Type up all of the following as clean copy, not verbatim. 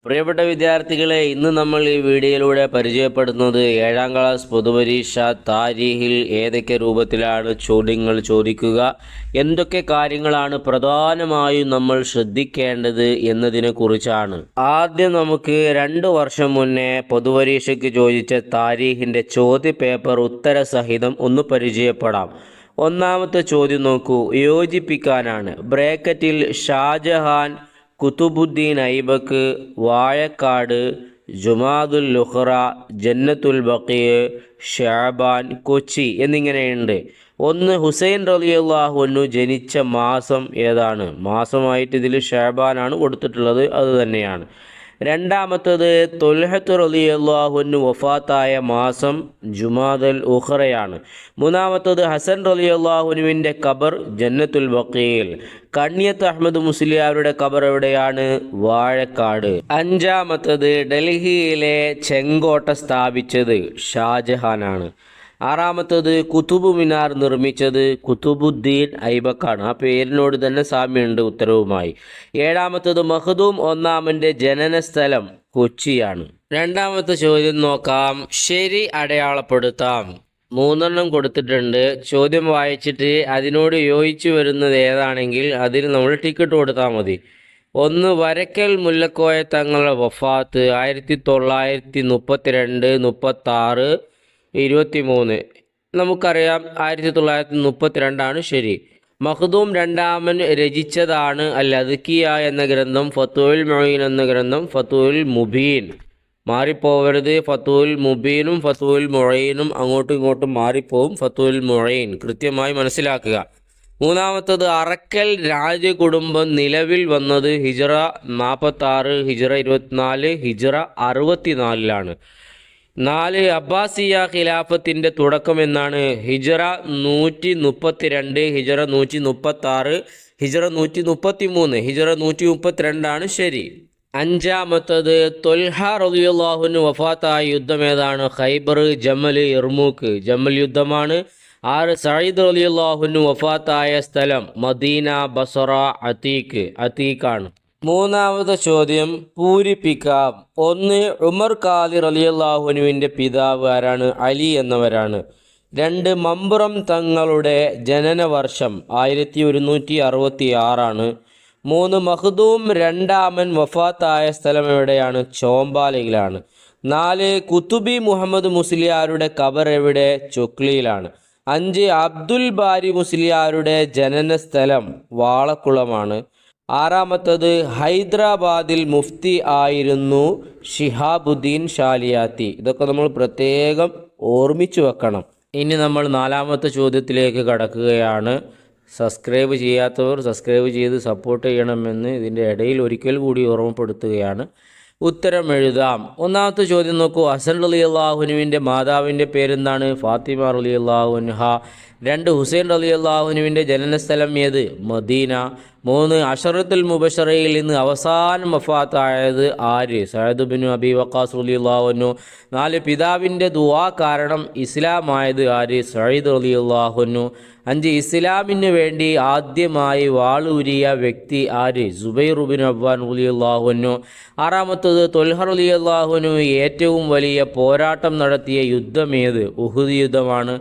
പ്രിയപ്പെട്ട വിദ്യാർത്ഥികളെ, ഇന്ന് നമ്മൾ ഈ വീഡിയോയിലൂടെ പരിചയപ്പെടുന്നത് 7ാം ക്ലാസ് പൊതുപരീക്ഷ താരീഖിൽ ഏതൊക്കെ രൂപത്തിലാണ് ചോദ്യങ്ങൾ ചോദിക്കുക, എന്തൊക്കെ കാര്യങ്ങളാണ് പ്രധാനമായും നമ്മൾ ശ്രദ്ധിക്കേണ്ടത് എന്നതിനെ കുറിച്ചാണ്. ആദ്യം നമുക്ക് 2 വർഷം മുന്നേ പൊതുപരീക്ഷയ്ക്ക് ചോദിച്ച താരീഖിൻ്റെ ചോദ്യപേപ്പർ ഉത്തരസഹിതം ഒന്ന് പരിചയപ്പെടാം. ഒന്നാമത്തെ ചോദ്യം നോക്കൂ, യോജിപ്പിക്കാനാണ്. ബ്രാക്കറ്റിൽ ഷാജഹാൻ, കുതുബുദ്ദീൻ ഐബക്ക്, വാഴക്കാട്, ജുമാദുൽ ലുഖ്റ, ജന്നത്തുൽ ബഖീഅ്, ഷഅബാൻ, കൊച്ചി എന്നിങ്ങനെയുണ്ട്. ഒന്ന്, ഹുസൈൻ റളിയല്ലാഹു അൻഹു ജനിച്ച മാസം ഏതാണ്? മാസമായിട്ട് ഇതിൽ ഷഅബാനാണ് കൊടുത്തിട്ടുള്ളത്, അത് തന്നെയാണ്. രണ്ടാമത്തത്, ത്വൽഹത്ത് റളിയല്ലാഹു അൻഹു വഫാത്തായ മാസം ജുമാദൽ ഉഖറയാണ്. മൂന്നാമത്തത്, ഹസൻ റളിയല്ലാഹു അൻഹുവിൻ്റെ ഖബർ ജന്നത്തുൽ ബഖീൽ. കണ്ണിയത്ത് അഹമ്മദ് മുസ്ലിയാരുടെ ഖബർ എവിടെയാണ്? വാഴക്കാട്. അഞ്ചാമത്തത്, ഡൽഹിയിലെ ചെങ്കോട്ട സ്ഥാപിച്ചത് ഷാജഹാനാണ്. ആറാമത്തത്, കുതുബ് മിനാർ നിർമ്മിച്ചത് കുതുബുദ്ദീൻ ഐബക്കാണ്. ആ പേരിനോട് തന്നെ സാമ്യമുണ്ട് ഉത്തരവുമായി. ഏഴാമത്തത്, മഖ്ദൂം ഒന്നാമൻ്റെ ജനനസ്ഥലം കൊച്ചിയാണ്. രണ്ടാമത്തെ ചോദ്യം നോക്കാം. ശരി അടയാളപ്പെടുത്താം. 3 കൊടുത്തിട്ടുണ്ട്. ചോദ്യം വായിച്ചിട്ട് അതിനോട് യോജിച്ചു വരുന്നത് ഏതാണെങ്കിൽ അതിൽ നമ്മൾ ടിക്കറ്റ് കൊടുത്താൽ മതി. ഒന്ന്, വരക്കൽ മുല്ലക്കോയ തങ്ങളുടെ വഫാത്ത് 1932, 36, 23. നമുക്കറിയാം 1932 ശരി. മഖ്ദൂം രണ്ടാമൻ രചിച്ചതാണ് അൽ അദ്കിയ എന്ന ഗ്രന്ഥം, ഫതുഹുൽ മുഈൻ എന്ന ഗ്രന്ഥം, ഫതുഹുൽ മുബീൻ. മാറിപ്പോവരുത്, ഫതുഹുൽ മുബീനും ഫതുഹുൽ മുഈനും അങ്ങോട്ടും ഇങ്ങോട്ടും മാറിപ്പോവും. ഫതുഹുൽ മുഈൻ കൃത്യമായി മനസ്സിലാക്കുക. മൂന്നാമത്തത്, അറക്കൽ രാജകുടുംബം നിലവിൽ വന്നത് ഹിജ്റ 46, ഹിജ്റ 24, ഹിജ്റ 64. 4, അബ്ബാസിയ ഖിലാഫത്തിൻ്റെ തുടക്കം എന്നാണ്? ഹിജ്റ 132, ഹിജ്റ 136, ഹിജ്റ 133, ഹിജ്റ 132 ശരി. അഞ്ചാമത്തത്, ത്വൽഹ റളിയല്ലാഹു അൻഹു വഫാത്തായ യുദ്ധം ഏതാണ്? ഖൈബർ, ജമൽ, യർമൂക്ക്. ജമൽ യുദ്ധമാണ്. 6, സഈദ് റളിയല്ലാഹു അൻഹു വഫാത്തായ സ്ഥലം മദീന, ബസറ, അതീഖാണ്. മൂന്നാമത്തെ ചോദ്യം പൂരിപ്പിക്കാം. 1, ഉമർ ഖാദി റളിയല്ലാഹു അൻഹുവിൻ്റെ പിതാവ് ആരാണ്? അലി എന്നവരാണ്. 2, മമ്പുറം തങ്ങളുടെ ജനന വർഷം 1166. 3, മഖ്ദൂം രണ്ടാമൻ വഫാത്തായ സ്ഥലം എവിടെയാണ്? ചോമ്പാലയിലാണ്. 4, കുത്തുബി മുഹമ്മദ് മുസ്ലിയാരുടെ ഖബർ എവിടെ? ചൊക്ലിയിലാണ്. 5, അബ്ദുൽ ബാരി മുസ്ലിയാരുടെ ജനന സ്ഥലം വാളക്കുളമാണ്. 6, ഹൈദരാബാദിൽ മുഫ്തി ആയിരുന്നു ഷിഹാബുദ്ദീൻ ഷാലിയാത്തി. ഇതൊക്കെ നമ്മൾ പ്രത്യേകം ഓർമ്മിച്ചു വെക്കണം. ഇനി നമ്മൾ 4ാമത്തെ ചോദ്യത്തിലേക്ക് കടക്കുകയാണ്. സബ്സ്ക്രൈബ് ചെയ്യാത്തവർ സബ്സ്ക്രൈബ് ചെയ്ത് സപ്പോർട്ട് ചെയ്യണമെന്ന് ഇതിൻ്റെ ഇടയിൽ ഒരിക്കൽ കൂടി ഓർമ്മപ്പെടുത്തുകയാണ്. ഉത്തരം എഴുതാം. 1ാമത്തെ ചോദ്യം നോക്കൂ. ഹസൻ റളിയല്ലാഹു അൻഹുവിൻ്റെ മാതാവിൻ്റെ പേരെന്താണ്? ഫാത്തിമ റളിയല്ലാഹു അൻഹ. 2, ഹുസൈൻ റളിയല്ലാഹു അൻഹുവിൻ്റെ ജനനസ്ഥലം ഏത്? മദീന. 3, അശറത്തുൽ മുബശറയിൽ നിന്ന് അവസാനം വഫാത്തായത് ആര്? സഅദ് ബിൻ അബി വഖാസ് റളിയല്ലാഹു അൻഹു. 4, പിതാവിൻ്റെ ദുആ കാരണം ഇസ്ലാമായത് ആര്? സഈദ് റളിയല്ലാഹു അൻഹു. 5, ഇസ്ലാമിന് വേണ്ടി ആദ്യമായി വാളൂരിയ വ്യക്തി ആര്? സുബൈർ ബിൻ അവ്വാൻ റളിയല്ലാഹു അൻഹു. 6ാമത്തത്, ത്വൽഹ റളിയല്ലാഹു അൻഹു ഏറ്റവും വലിയ പോരാട്ടം നടത്തിയ യുദ്ധം ഏത്? ഉഹുദ് യുദ്ധമാണ്.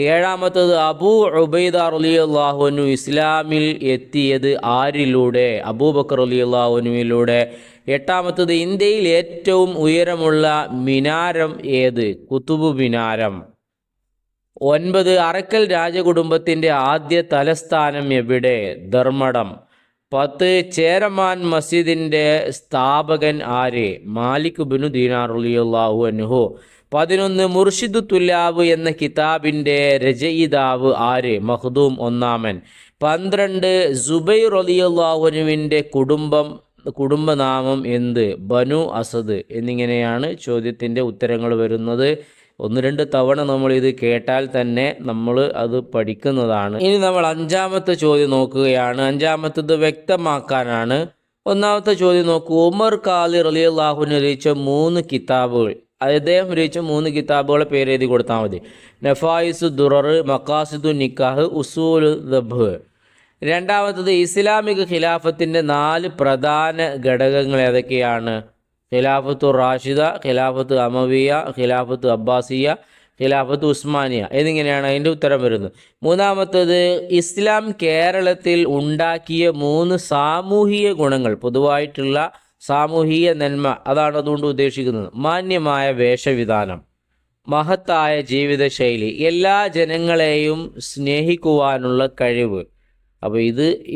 7ാമത്തത്, അബൂ ഉബൈദ റളിയല്ലാഹു അൻഹു ഇസ്ലാമിൽ എത്തിയത് ആരിലൂടെ? അബൂബക്കർ റളിയല്ലാഹു അൻഹുവിലൂടെ. 8ാമത്തത്, ഇന്ത്യയിൽ ഏറ്റവും ഉയരമുള്ള മിനാരം ഏത്? കുതുബ് മിനാരം. 9, അറക്കൽ രാജകുടുംബത്തിൻ്റെ ആദ്യ തലസ്ഥാനം എവിടെ? ധർമ്മടം. 10, ചേരമാൻ മസ്ജിദിൻ്റെ സ്ഥാപകൻ ആര്? മാലിക് ബിൻ ദീനാർ റളിയല്ലാഹു അൻഹു. 11, മുർഷിദ് തുല്ലാബ് എന്ന കിതാബിൻ്റെ രചയിതാവ് ആര്? മഖ്ദൂം ഒന്നാമൻ. 12, സുബൈർ റളിയല്ലാഹു അൻഹുവിൻ്റെ കുടുംബനാമം എന്ത്? ബനു അസദ്. എന്നിങ്ങനെയാണ് ചോദ്യത്തിൻ്റെ ഉത്തരങ്ങൾ വരുന്നത്. 1-2 തവണ നമ്മൾ ഇത് കേട്ടാൽ തന്നെ നമ്മൾ അത് പഠിക്കുന്നതാണ്. ഇനി നമ്മൾ 5ാമത്തെ ചോദ്യം നോക്കുകയാണ്. 5ാമത്തത് വ്യക്തമാക്കാനാണ്. 1ാമത്തെ ചോദ്യം നോക്കൂ. ഉമർ ഖാദി റളിയല്ലാഹു അൻഹു രചിച്ച 3 കിതാബുകൾ. അദ്ദേഹം രചിച്ച 3 കിതാബുകളെ പേര് എഴുതി കൊടുത്താൽ മതി. നഫായിസു ദുറർ, മഖാസിദു നിക്കാഹ്, ഉസൂലു ദബ്ഹ്. രണ്ടാമത്തത് ഇസ്ലാമിക ഖിലാഫത്തിൻ്റെ 4 പ്രധാന ഘടകങ്ങൾ ഏതൊക്കെയാണ്? ഖിലാഫത്തു റാഷിദ, ഖിലാഫത്ത് അമവിയ, ഖിലാഫത്ത് അബ്ബാസിയ, ഖിലാഫത്ത് ഉസ്മാനിയ എന്നിങ്ങനെയാണ് അതിൻ്റെ ഉത്തരം വരുന്നത്. മൂന്നാമത്തേത് ഇസ്ലാം കേരളത്തിൽ ഉണ്ടാക്കിയ 3 സാമൂഹിക ഗുണങ്ങൾ, പൊതുവായിട്ടുള്ള സാമൂഹിക നന്മ, അതാണ് അതുകൊണ്ട് ഉദ്ദേശിക്കുന്നത്. മാന്യമായ വേഷവിധാനം, മഹത്തായ ജീവിതശൈലി, എല്ലാ ജനങ്ങളെയും സ്നേഹിക്കുവാനുള്ള കഴിവ്. അപ്പോൾ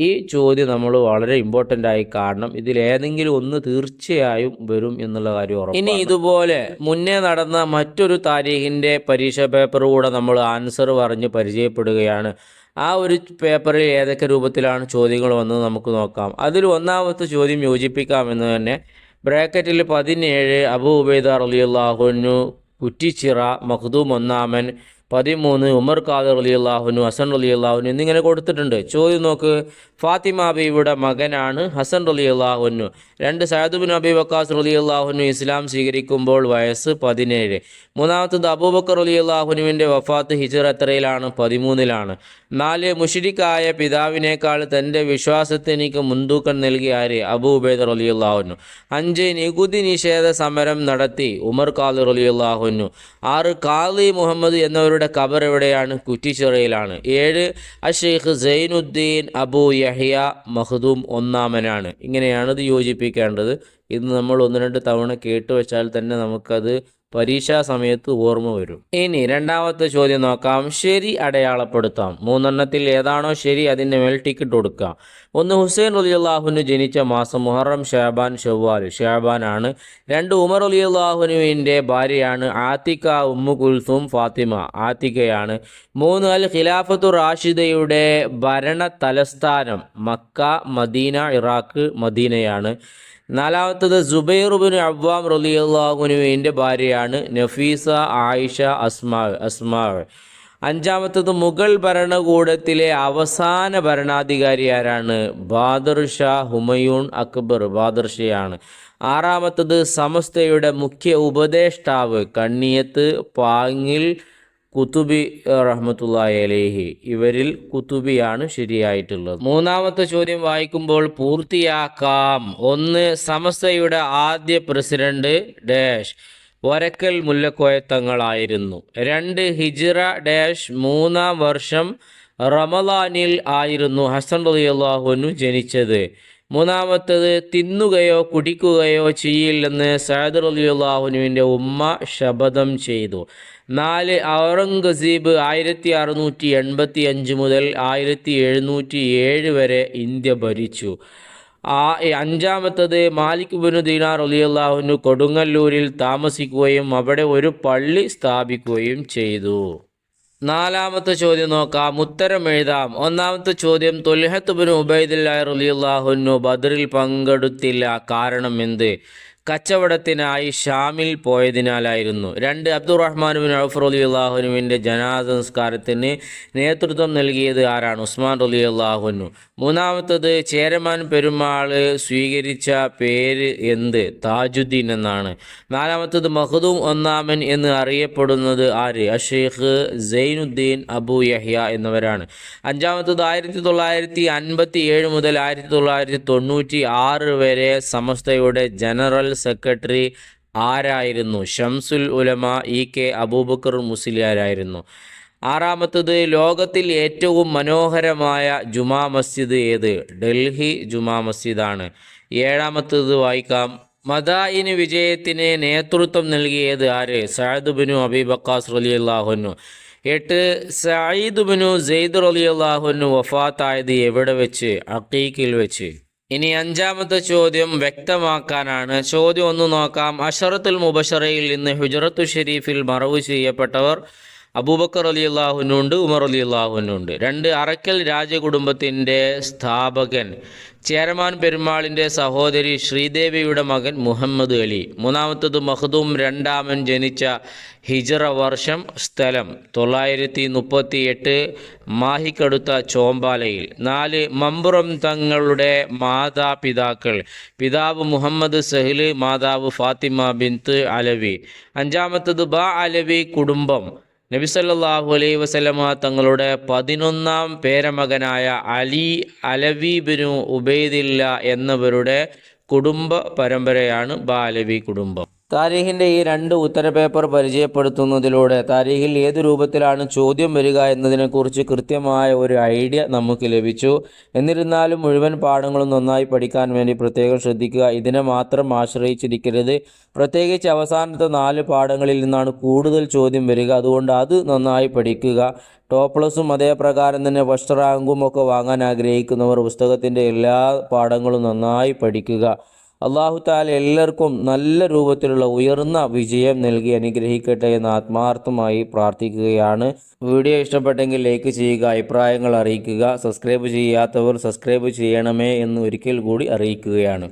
ഈ ചോദ്യം നമ്മൾ വളരെ ഇമ്പോർട്ടൻ്റ് ആയി കാണണം. ഇതിലേതെങ്കിലും ഒന്ന് തീർച്ചയായും വരും എന്നുള്ള കാര്യം ഉറപ്പാണ്. ഇനി ഇതുപോലെ മുന്നേ നടന്ന മറ്റൊരു താരീഖിൻ്റെ പരീക്ഷാ പേപ്പർ കൂടെ നമ്മൾ ആൻസർ പറഞ്ഞ് പരിചയപ്പെടുകയാണ്. ആ ഒരു പേപ്പറിൽ ഏതൊക്കെ രൂപത്തിലാണ് ചോദ്യങ്ങൾ വന്നത് നമുക്ക് നോക്കാം. അതിൽ ഒന്നാമത്തെ ചോദ്യം യോജിപ്പിക്കാമെന്ന് തന്നെ. ബ്രാക്കറ്റിൽ 17 അബൂ ഉബൈദ റളിയല്ലാഹു അൻഹു കുറ്റിച്ചിറ മഖ്ദൂം ഒന്നാമൻ, 13 ഉമർ ഖാദിർ റളിയല്ലാഹു അൻഹു, ഹസൻ റളിയല്ലാഹു അൻഹു എന്നിങ്ങനെ കൊടുത്തിട്ടുണ്ട്. ചോദ്യം നോക്ക്. ഫാത്തിമ ബീവിയുടെ മകനാണ് ഹസൻ റളിയല്ലാഹു അൻഹു. 2 സഅദ് ബിൻ അബി വക്കാസ് റളിയല്ലാഹു അൻഹു ഇസ്ലാം സ്വീകരിക്കുമ്പോൾ വയസ്സ് 17. മൂന്നാമത്തത് അബൂബക്കർ റളിയല്ലാഹു അൻഹുവിൻ്റെ വഫാത്ത് ഹിജ്റ എത്രയിലാണ്? 13-ലാണ്. 4 മുശ്രിക്കായ പിതാവിനേക്കാൾ തൻ്റെ വിശ്വാസത്തിനിക്ക് മുൻതൂക്കം നൽകിയ ആര്? അബൂ ഉബൈദ റളിയല്ലാഹു അൻഹു. 5 നികുതി നിഷേധ സമരം നടത്തി ഉമർ ഖാദിർ റളിയല്ലാഹു അൻഹു. 6 ഖാദി മുഹമ്മദ് എന്നവരുടെ ഖബർ എവിടെയാണ്? കുറ്റിച്ചിറയിലാണ്. 7 അഷെയ്ഖ് സൈനുദ്ദീൻ അബൂ യഹ്യ മഖ്ദൂം ഒന്നാമനാണ്. ഇങ്ങനെയാണ് ഇത് യോജിപ്പിക്കേണ്ടത്. ഇത് നമ്മൾ 1-2 തവണ കേട്ടുവെച്ചാൽ തന്നെ നമുക്കത് പരീക്ഷാ സമയത്ത് ഓർമ്മ വരും. ഇനി രണ്ടാമത്തെ ചോദ്യം നോക്കാം. ശരി അടയാളപ്പെടുത്താം. 3 ഏതാണോ ശരി അതിൻ്റെ മേൽ ടിക്കറ്റ് കൊടുക്കാം. 1 ഹുസൈൻ റളിയല്ലാഹു അൻഹു ജനിച്ച മാസം മുഹറം, ഷാബാൻ, ഷവ്വാൽ. ഷാബാനാണ്. 2 ഉമർ റളിയല്ലാഹു അൻഹുവിൻ്റെ ഭാര്യയാണ് ആത്തിക, ഉമ്മു കുൽസൂം, ഫാത്തിമ. ആത്തികയാണ്. 3 അൽ ഖിലാഫത്തു റാഷിദയുടെ ഭരണ തലസ്ഥാനം മക്ക, മദീന, ഇറാഖ്, മദീനയാണ്. 4 സുബൈർ ബിൻ അവ്വാം റളിയല്ലാഹു അൻഹുവിൻ്റെ ഭാര്യയാണ് നഫീസ, ആയിഷ, അസ്മാ. 5 മുഗൾ ഭരണകൂടത്തിലെ അവസാന ഭരണാധികാരി ആരാണ്? ബാദർ ഷാ ഹുമയൂൺ അക്ബർ. ബാദർ ഷയാണ്. 6 സമസ്തയുടെ മുഖ്യ ഉപദേഷ്ടാവ് കണ്ണിയത്ത് പാങ്ങിൽ കുത്തുബി റഹ്മത്തുള്ളാഹി അലൈഹി. ഇവരിൽ കുത്തുബിയാണ് ശരിയായിട്ടുള്ളത്. 3 ചോദ്യം വായിക്കുമ്പോൾ പൂർത്തിയാക്കാം. 1 സമസ്തയുടെ ആദ്യ പ്രസിഡന്റ് ഡാഷ് വരക്കൽ മുല്ലക്കോയ തങ്ങളായിരുന്നു. 2 ഹിജ്റ ഡാഷ് 3-ാം വർഷം റമളാനിൽ ആയിരുന്നു ഹസൻ റളിയല്ലാഹു അൻഹു ജനിച്ചത്. 3 തിന്നുകയോ കുടിക്കുകയോ ചെയ്യില്ലെന്ന് സഅദ് റളിയല്ലാഹു അൻഹുവിൻ്റെ ഉമ്മ ശപഥം ചെയ്തു. 4 ഔറംഗസീബ് 1685 മുതൽ 1707 വരെ ഇന്ത്യ ഭരിച്ചു. 5 മാലിക് ബിൻ ദീനാർ റളിയല്ലാഹു അൻഹു കൊടുങ്ങല്ലൂരിൽ താമസിക്കുകയും അവിടെ ഒരു പള്ളി സ്ഥാപിക്കുകയും ചെയ്തു. 4 ചോദ്യം നോക്കാം. ഉത്തരം എഴുതാം. 1 ചോദ്യം ത്വൽഹത്ത് ബിൻ ഉബൈദില്ലാഹ് റളിയല്ലാഹു അൻഹു ബദറിൽ പങ്കെടുത്തില്ല. കാരണം എന്ത്? കച്ചവടത്തിനായി ഷാമിൽ പോയതിനാലായിരുന്നു. 2 അബ്ദുറഹ്മാൻ ബിൻ ഔഫ് റളിയല്ലാഹു അൻഹുവിൻ്റെ ജനാസ സംസ്കാരത്തിന് നേതൃത്വം നൽകിയത് ആരാണ്? ഉസ്മാൻ റളിയല്ലാഹു അൻഹു. 3 ചേരമാൻ പെരുമാൾ സ്വീകരിച്ച പേര് എന്ത്? താജുദ്ദീൻ എന്നാണ്. 4 മഖ്ദൂം ഒന്നാമൻ എന്ന് അറിയപ്പെടുന്നത് ആര്? അഷെയ്ഖ് സൈനുദ്ദീൻ അബൂ യഹ്യ എന്നിവരാണ്. 5 1957 മുതൽ 1996 വരെ സമസ്തയുടെ ജനറൽ സെക്രട്ടറി ആരായിരുന്നു? ഷംസുൽ ഉലമ EK അബൂബക്കർ മുസ്ലിയാരായിരുന്നു. 6 ലോകത്തിൽ ഏറ്റവും മനോഹരമായ ജുമാ മസ്ജിദ് ഏത്? ഡൽഹി ജുമാ മസ്ജിദാണ്. 7 വായിക്കാം. മദായിന് വിജയത്തിന് നേതൃത്വം നൽകിയത് ആര്? സഅദ് ബിൻ അബി വക്കാസ് റളിയല്ലാഹു അൻഹു. 8 സഈദ് ബിൻ സെയ്ദ് റളിയല്ലാഹു അൻഹു വഫാത്തായത് എവിടെ വെച്ച്? അഖീഖിൽ വെച്ച്. ഇനി 5 ചോദ്യം വ്യക്തമാക്കാനാണ്. ചോദ്യം 1 നോക്കാം. അശറത്തുൽ മുബശറയിൽ നിന്ന് ഹുജറത്തു ഷരീഫിൽ മറവ് ചെയ്യപ്പെട്ടവർ അബൂബക്കർ റളിയല്ലാഹു അൻഹു ഉണ്ട്, ഉമർ റളിയല്ലാഹു അൻഹു ഉണ്ട്. 2 അറക്കൽ രാജകുടുംബത്തിൻ്റെ സ്ഥാപകൻ ചേരമാൻ പെരുമാളിൻ്റെ സഹോദരി ശ്രീദേവിയുടെ മകൻ മുഹമ്മദ് അലി. 3 മഖ്ദൂം രണ്ടാമൻ ജനിച്ച ഹിജ്റ വർഷം, സ്ഥലം 938 മാഹിക്കടുത്ത ചോമ്പാലയിൽ. 4 മമ്പുറം തങ്ങളുടെ മാതാപിതാക്കൾ. പിതാവ് മുഹമ്മദ് സഹിൽ, മാതാവ് ഫാത്തിമ ബിൻത്ത് അലവി. 5 ബ അലവി കുടുംബം. നബി സല്ലല്ലാഹു അലൈഹി വസല്ലമ തങ്ങളുടെ 11-ാം പേരമകനായ അലി അലവി ബിനു ഉബൈദില്ല എന്നവരുടെ കുടുംബ പരമ്പരയാണ് ബാലവി കുടുംബം. താരീഖിൻ്റെ ഈ 2 ഉത്തര പേപ്പർ പരിചയപ്പെടുത്തുന്നതിലൂടെ താരീഖിൽ ഏത് രൂപത്തിലാണ് ചോദ്യം വരിക എന്നതിനെക്കുറിച്ച് കൃത്യമായ ഒരു ഐഡിയ നമുക്ക് ലഭിച്ചു. എന്നിരുന്നാലും മുഴുവൻ പാഠങ്ങളും നന്നായി പഠിക്കാൻ വേണ്ടി പ്രത്യേകം ശ്രദ്ധിക്കുക. ഇതിനെ മാത്രം ആശ്രയിച്ചിരിക്കരുത്. പ്രത്യേകിച്ച് അവസാനത്തെ 4 പാഠങ്ങളിൽ നിന്നാണ് കൂടുതൽ ചോദ്യം വരിക. അതുകൊണ്ട് അത് നന്നായി പഠിക്കുക. ടോപ്പ് പ്ലസും അതേപ്രകാരം തന്നെ ഫസ്റ്റ് റാങ്കും ഒക്കെ വാങ്ങാൻ ആഗ്രഹിക്കുന്നവർ പുസ്തകത്തിൻ്റെ എല്ലാ പാഠങ്ങളും നന്നായി പഠിക്കുക. അല്ലാഹു തആല എല്ലാവർക്കും നല്ല രൂപത്തിലുള്ള ഉയർന്ന വിജയം നൽകി അനുഗ്രഹിക്കട്ടെ എന്ന് ആത്മാർത്ഥമായി പ്രാർത്ഥിക്കുകയാണ്. വീഡിയോ ഇഷ്ടപ്പെട്ടെങ്കിൽ ലൈക്ക് ചെയ്യുക, അഭിപ്രായങ്ങൾ അറിയിക്കുക. സബ്സ്ക്രൈബ് ചെയ്യാത്തവർ സബ്സ്ക്രൈബ് ചെയ്യണമേ എന്ന് ഒരിക്കൽ കൂടി അറിയിക്കുകയാണ്.